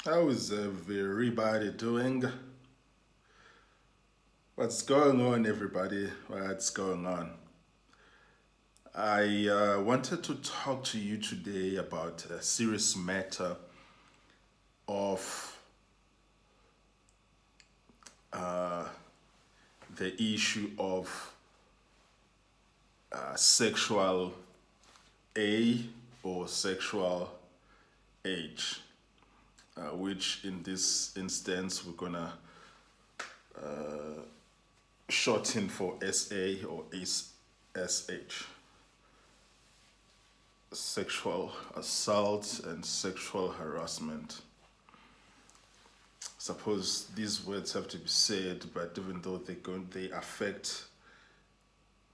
How is everybody doing? What's going on, everybody? What's going on? I wanted to talk to you today about a serious matter of the issue of sexual A or sexual H, which in this instance we're gonna shorten for SA or SH. Sexual assault and sexual harassment. Suppose these words have to be said, but even though they affect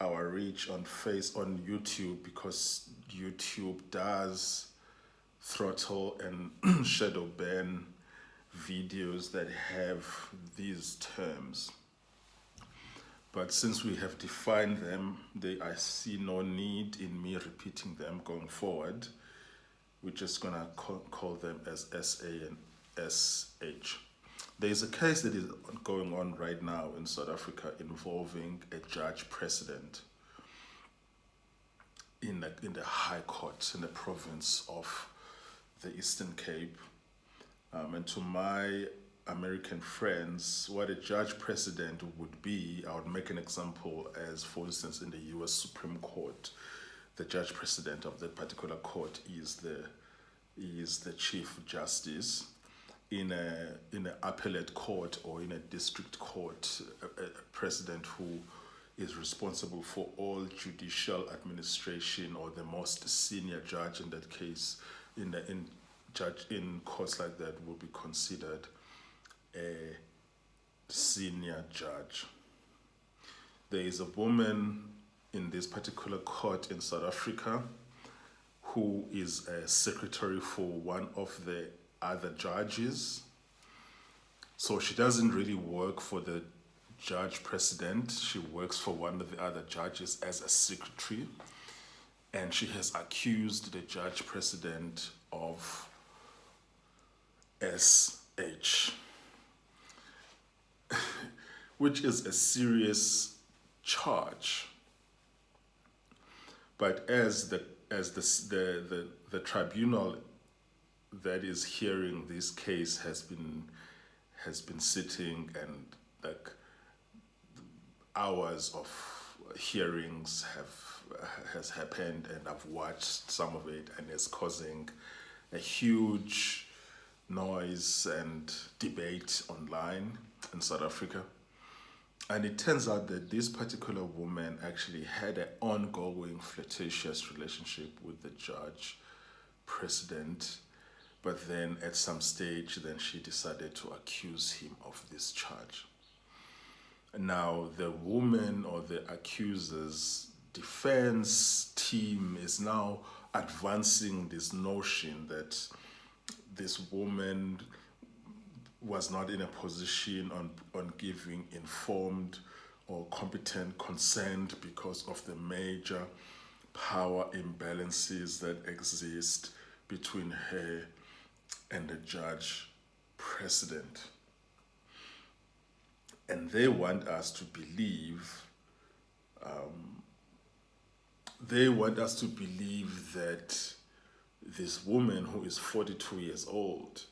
our reach on YouTube, because YouTube does throttle and shadow ban videos that have these terms. But since we have defined them, I see no need in me repeating them going forward. We're just gonna call them as SA and SH. There is a case that is going on right now in South Africa involving a judge president in the High Court in the province of the Eastern Cape. And to my American friends, what a judge president would be, I would make an example as, for instance, in the US Supreme Court, the judge president of that particular court is the chief justice. In an appellate court or in a district court, a president who is responsible for all judicial administration, or the most senior judge in that case, in courts like that, will be considered a senior judge. There is a woman in this particular court in South Africa who is a secretary for one of the other judges. So she doesn't really work for the judge president. She works for one of the other judges as a secretary. And she has accused the judge president of SH, which is a serious charge. But as the tribunal that is hearing this case has been sitting, and like hours of hearings has happened, and I've watched some of it, and it's causing a huge noise and debate online in South Africa. And it turns out that this particular woman actually had an ongoing flirtatious relationship with the judge president, but then at some stage then she decided to accuse him of this charge. Now the woman, or the accuser's defense team, is now advancing this notion that this woman was not in a position on giving informed or competent consent because of the major power imbalances that exist between her and the judge president. And they want us to believe that this woman, who is 42 years old,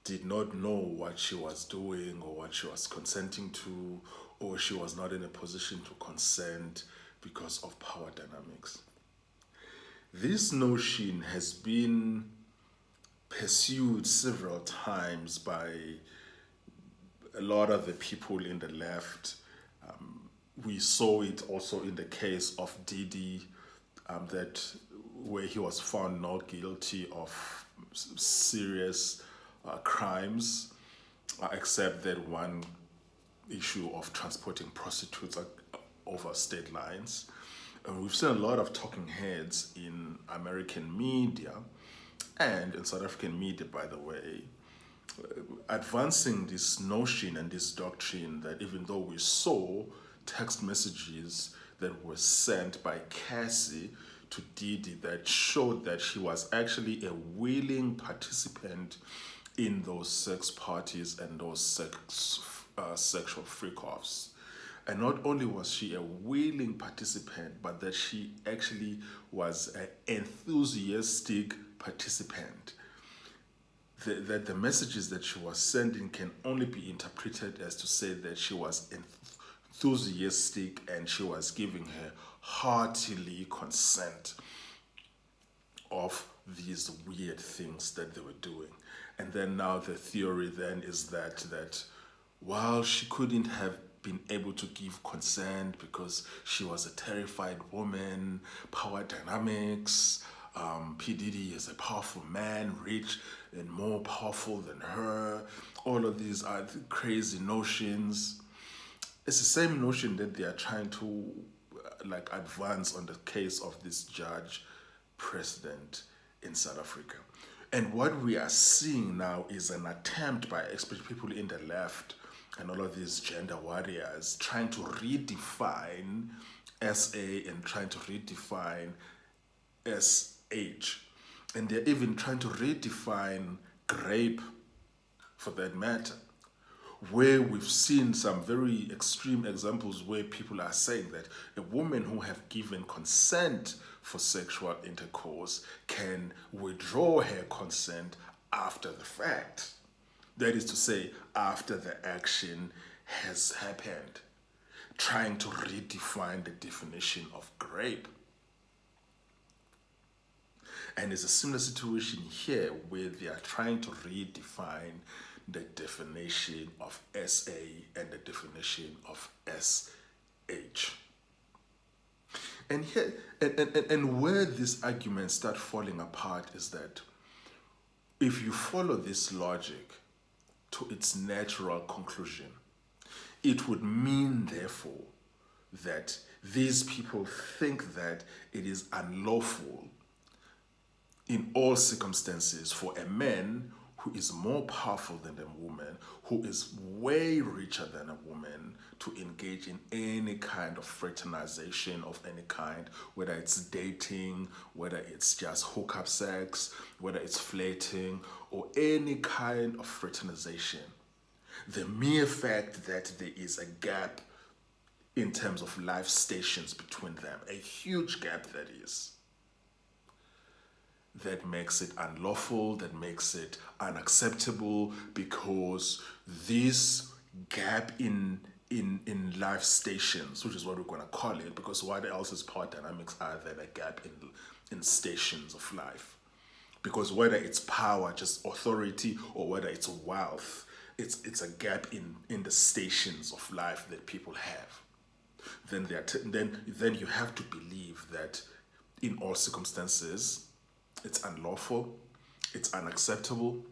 did not know what she was doing or what she was consenting to, or she was not in a position to consent because of power dynamics. This notion has been pursued several times by a lot of the people in the left. We saw it also in the case of Didi, that where he was found not guilty of serious crimes, except that one issue of transporting prostitutes over state lines. And we've seen a lot of talking heads in American media and in South African media, by the way, advancing this notion and this doctrine that even though we saw text messages that were sent by Cassie to Didi that showed that she was actually a willing participant in those sex parties and those sexual freak-offs. And not only was she a willing participant, but that she actually was an enthusiastic participant. That the messages that she was sending can only be interpreted as to say that she was enthusiastic and she was giving her heartily consent of these weird things that they were doing. And then now the theory then is that while she couldn't have been able to give consent because she was a terrified woman, power dynamics, P. Diddy is a powerful man, rich and more powerful than her. All of these are crazy notions. It's the same notion that they are trying to advance on the case of this judge president in South Africa. And what we are seeing now is an attempt by especially people in the left and all of these gender warriors trying to redefine SA and trying to redefine SH. And they're even trying to redefine grape, for that matter, where we've seen some very extreme examples where people are saying that a woman who have given consent for sexual intercourse can withdraw her consent after the fact. That is to say, after the action has happened, trying to redefine the definition of grape. And it's a similar situation here where they are trying to redefine the definition of SA and the definition of SH. And here, and where these arguments start falling apart is that if you follow this logic to its natural conclusion, it would mean, therefore, that these people think that it is unlawful in all circumstances for a man who is more powerful than a woman, who is way richer than a woman, to engage in any kind of fraternization of any kind, whether it's dating, whether it's just hookup sex, whether it's flirting, or any kind of fraternization. The mere fact that there is a gap in terms of life stations between them, a huge gap that is, that makes it unlawful, that makes it unacceptable, because this gap in life stations, which is what we're going to call it, because what else is power dynamics other than a gap in stations of life? Because whether it's power, just authority, or whether it's wealth, it's a gap in the stations of life that people have. Then you have to believe that in all circumstances, it's unlawful, it's unacceptable,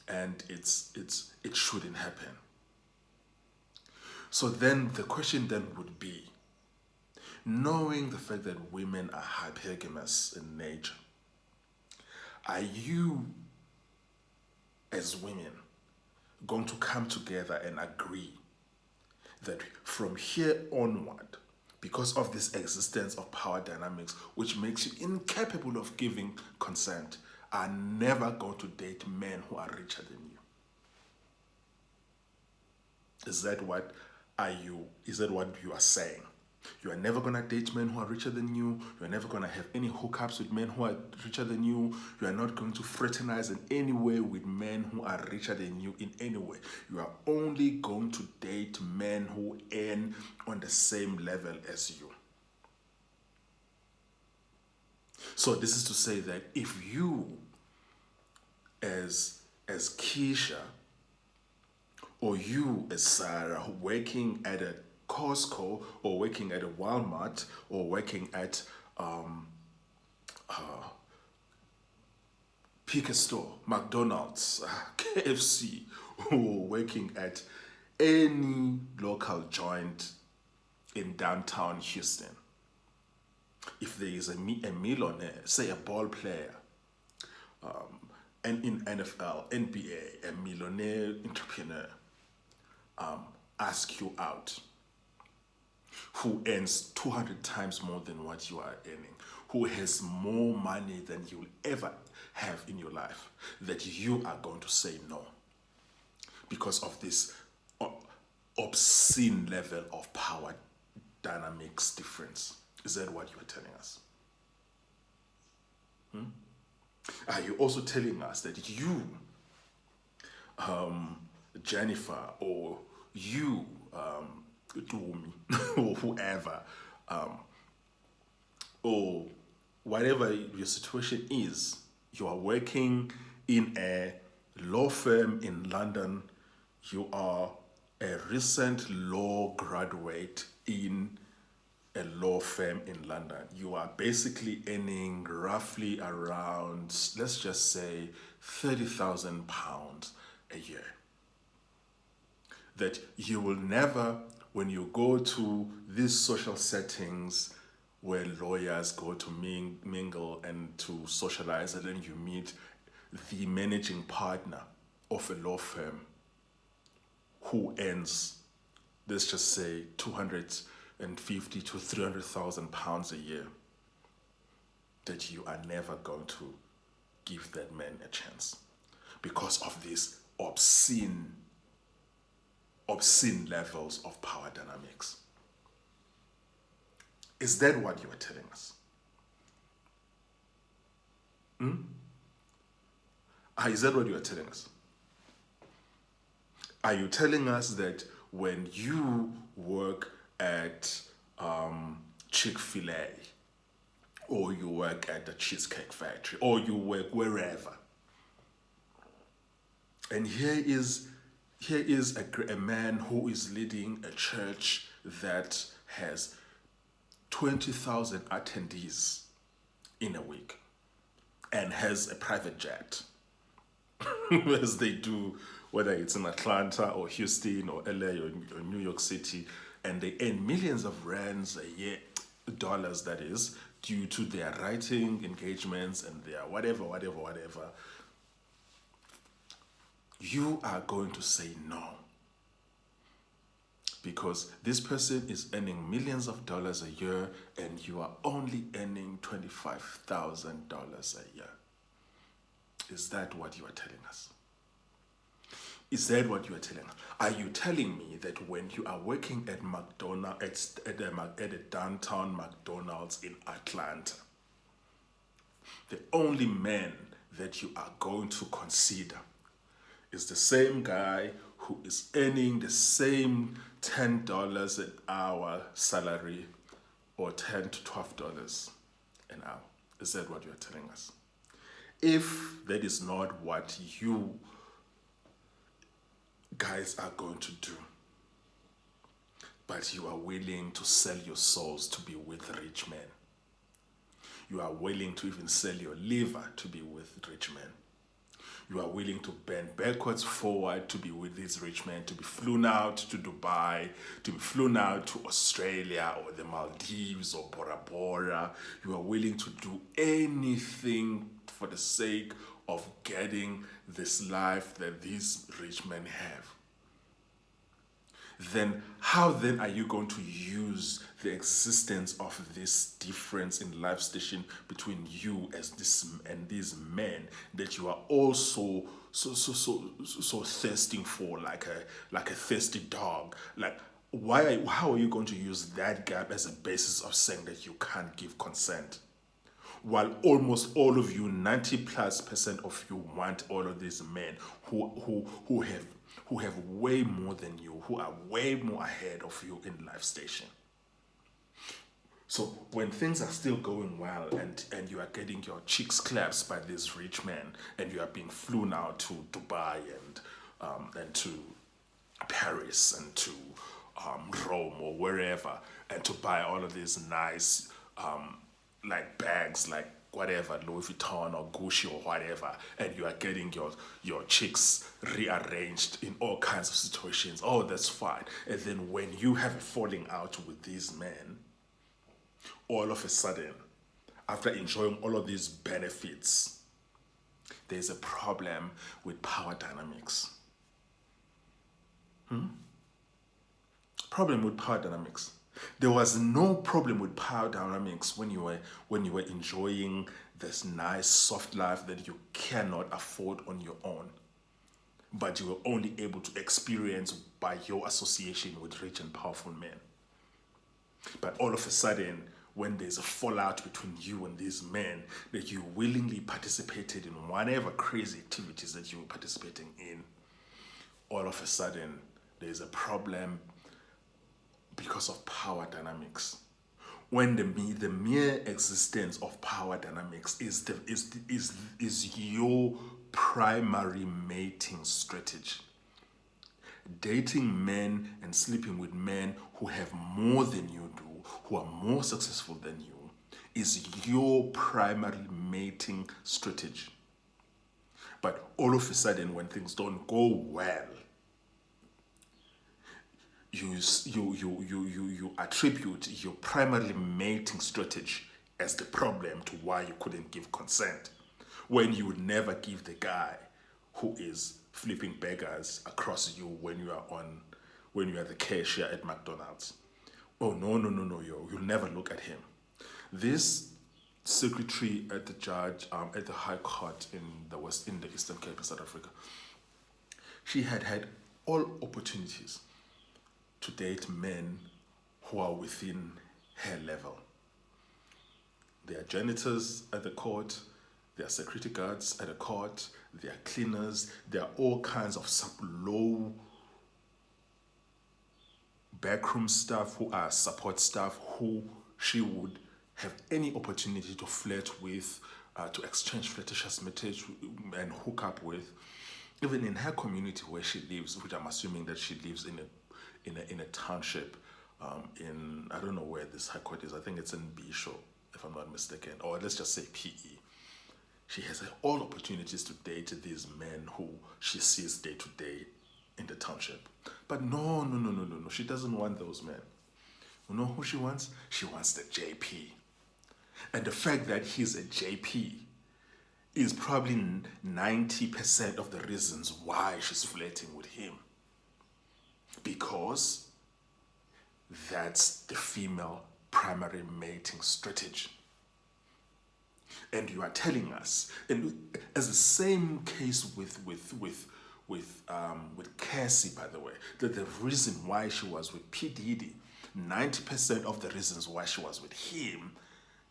and it shouldn't happen. So then the question then would be, knowing the fact that women are hypergamous in nature, are you as women going to come together and agree that from here onward, because of this existence of power dynamics, which makes you incapable of giving consent, are never going to date men who are richer than you? Is that what you are saying? You are never going to date men who are richer than you. You are never going to have any hookups with men who are richer than you. You are not going to fraternize in any way with men who are richer than you in any way. You are only going to date men who earn on the same level as you. So this is to say that if you, as Keisha, or you as Sarah, working at a Costco, or working at a Walmart, or working at pick a store, McDonald's, KFC, or working at any local joint in downtown Houston, if there is a millionaire, say a ball player, and in NFL, NBA, a millionaire entrepreneur, ask you out, who earns 200 times more than what you are earning, who has more money than you'll ever have in your life, that you are going to say no because of this obscene level of power dynamics difference? Is that what you are telling us? Are you also telling us that you, Jennifer, or you, Dumi, or whoever, or whatever your situation is, you are working in a law firm in London, you are a recent law graduate in a law firm in London, you are basically earning roughly around, let's just say, £30,000 a year. That you will never, when you go to these social settings where lawyers go to mingle and to socialize, and then you meet the managing partner of a law firm who earns, let's just say, 250 to 300,000 pounds a year, that you are never going to give that man a chance because of these obscene levels of power dynamics. Is that what you are telling us? Is that what you are telling us? Are you telling us that when you work at Chick-fil-A, or you work at the Cheesecake Factory, or you work wherever, and here is a man who is leading a church that has 20,000 attendees in a week and has a private jet, as they do, whether it's in Atlanta or Houston or LA or New York City, and they earn millions of rands a year, dollars that is, due to their writing engagements and their whatever. You are going to say no. Because this person is earning millions of dollars a year and you are only earning $25,000 a year. Is that what you are telling us? Is that what you are telling us? Are you telling me that when you are working at McDonald's, at a downtown McDonald's in Atlanta, the only man that you are going to consider is the same guy who is earning the same $10 an hour salary, or $10 to $12 an hour? Is that what you are telling us? If that is not what you guys are going to do, but you are willing to sell your souls to be with rich men, you are willing to even sell your liver to be with rich men, you are willing to bend backwards forward to be with these rich men, to be flown out to Dubai, to be flown out to Australia or the Maldives or Bora Bora. You are willing to do anything for the sake of getting this life that these rich men have. Then how then are you going to use the existence of this difference in life station between you as this and these men that you are also so thirsting for, like a thirsty dog? Like, how are you going to use that gap as a basis of saying that you can't give consent, while almost all of you, 90+% of you, want all of these men who have way more than you, who are way more ahead of you in life station? So when things are still going well and you are getting your cheeks clapped by these rich men and you are being flown out to Dubai and to Paris and to Rome or wherever, and to buy all of these nice like bags, like whatever, Louis Vuitton or Gucci or whatever, and you are getting your chicks rearranged in all kinds of situations, oh, that's fine. And then when you have a falling out with these men, all of a sudden, after enjoying all of these benefits, there's a problem with power dynamics. Problem with power dynamics. There was no problem with power dynamics when you were enjoying this nice soft life that you cannot afford on your own, but you were only able to experience by your association with rich and powerful men. But all of a sudden, when there's a fallout between you and these men, that you willingly participated in whatever crazy activities that you were participating in, all of a sudden there's a problem because of power dynamics. When the mere existence of power dynamics is your primary mating strategy. Dating men and sleeping with men who have more than you do, who are more successful than you, is your primary mating strategy. But all of a sudden, when things don't go well, you attribute your primary mating strategy as the problem to why you couldn't give consent, when you would never give the guy who is flipping beggars across you when you are the cashier at McDonald's. Oh no, you'll never look at him. This secretary at the High Court in the Eastern Cape of South Africa, she had all opportunities to date men who are within her level. There are janitors at the court, there are security guards at the court, there are cleaners, there are all kinds of low backroom staff who are support staff who she would have any opportunity to flirt with, to exchange flirtatious messages and hook up with. Even in her community where she lives, which I'm assuming that she lives in a township, in, I don't know where this high court is, I think it's in Bisho, if I'm not mistaken, or let's just say PE. She has all opportunities to date these men who she sees day to day in the township. But no, she doesn't want those men. You know who she wants? She wants the JP. And the fact that he's a JP is probably 90% of the reasons why she's flirting with him. Because that's the female primary mating strategy. And you are telling us, and as the same case with Cassie, by the way, that the reason why she was with P. Diddy, 90% of the reasons why she was with him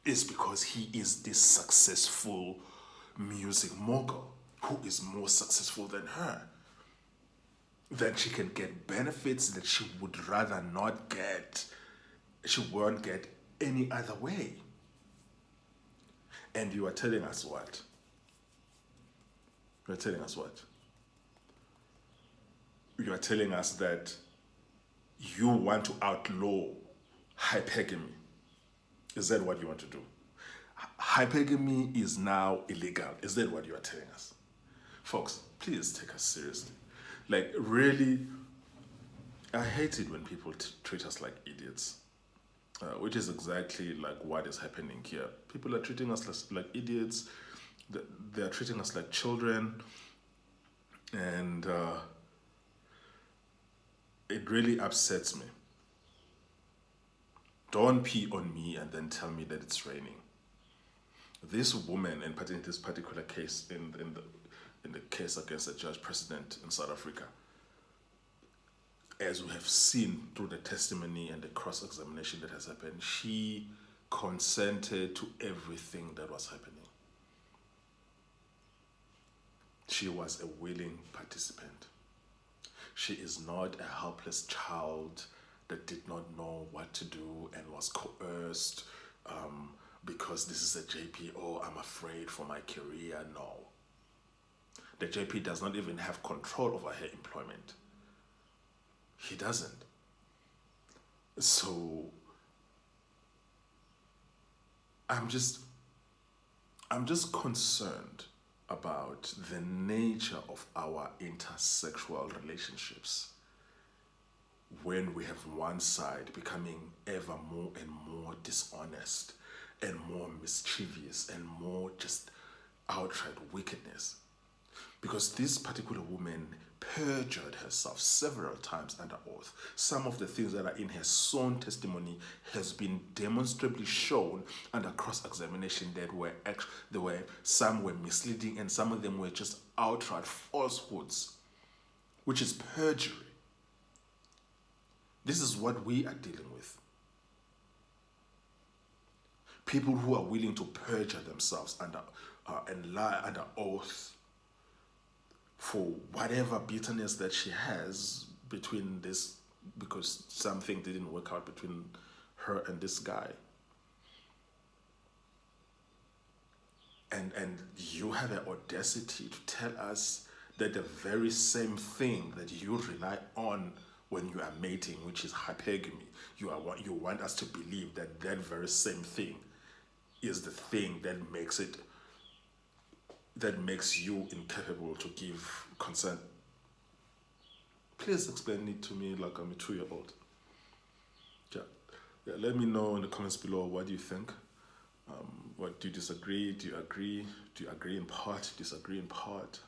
is because he is this successful music mogul who is more successful than her. Then she can get benefits that she would rather not get. She won't get any other way. And you are telling us what? You are telling us what? You are telling us that you want to outlaw hypergamy. Is that what you want to do? Hypergamy is now illegal. Is that what you are telling us? Folks, please take us seriously. Like, really, I hate it when people treat us like idiots. Which is exactly like what is happening here. People are treating us like idiots. They are treating us like children. And it really upsets me. Don't pee on me and then tell me that it's raining. This woman, in this particular case, in the case against the judge president in South Africa, as we have seen through the testimony and the cross-examination that has happened, she consented to everything that was happening. She was a willing participant. She is not a helpless child that did not know what to do and was coerced because this is a JP, oh, I'm afraid for my career. No. The JP does not even have control over her employment. He doesn't. So I'm just concerned about the nature of our intersexual relationships when we have one side becoming ever more and more dishonest and more mischievous and more just outright wickedness. Because this particular woman perjured herself several times under oath. Some of the things that are in her sworn testimony has been demonstrably shown under cross-examination that some were misleading and some of them were just outright falsehoods, which is perjury. This is what we are dealing with. People who are willing to perjure themselves and lie under oath for whatever bitterness that she has between this, because something didn't work out between her and this guy. And you have an audacity to tell us that the very same thing that you rely on when you are mating, which is hypergamy, you want us to believe that that very same thing is the thing that makes you incapable to give consent. Please explain it to me like I'm a 2-year-old. Yeah, let me know in the comments below, what do you think? What do you disagree? Do you agree? Do you agree in part? Disagree in part?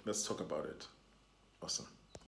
Let's talk about it. Awesome.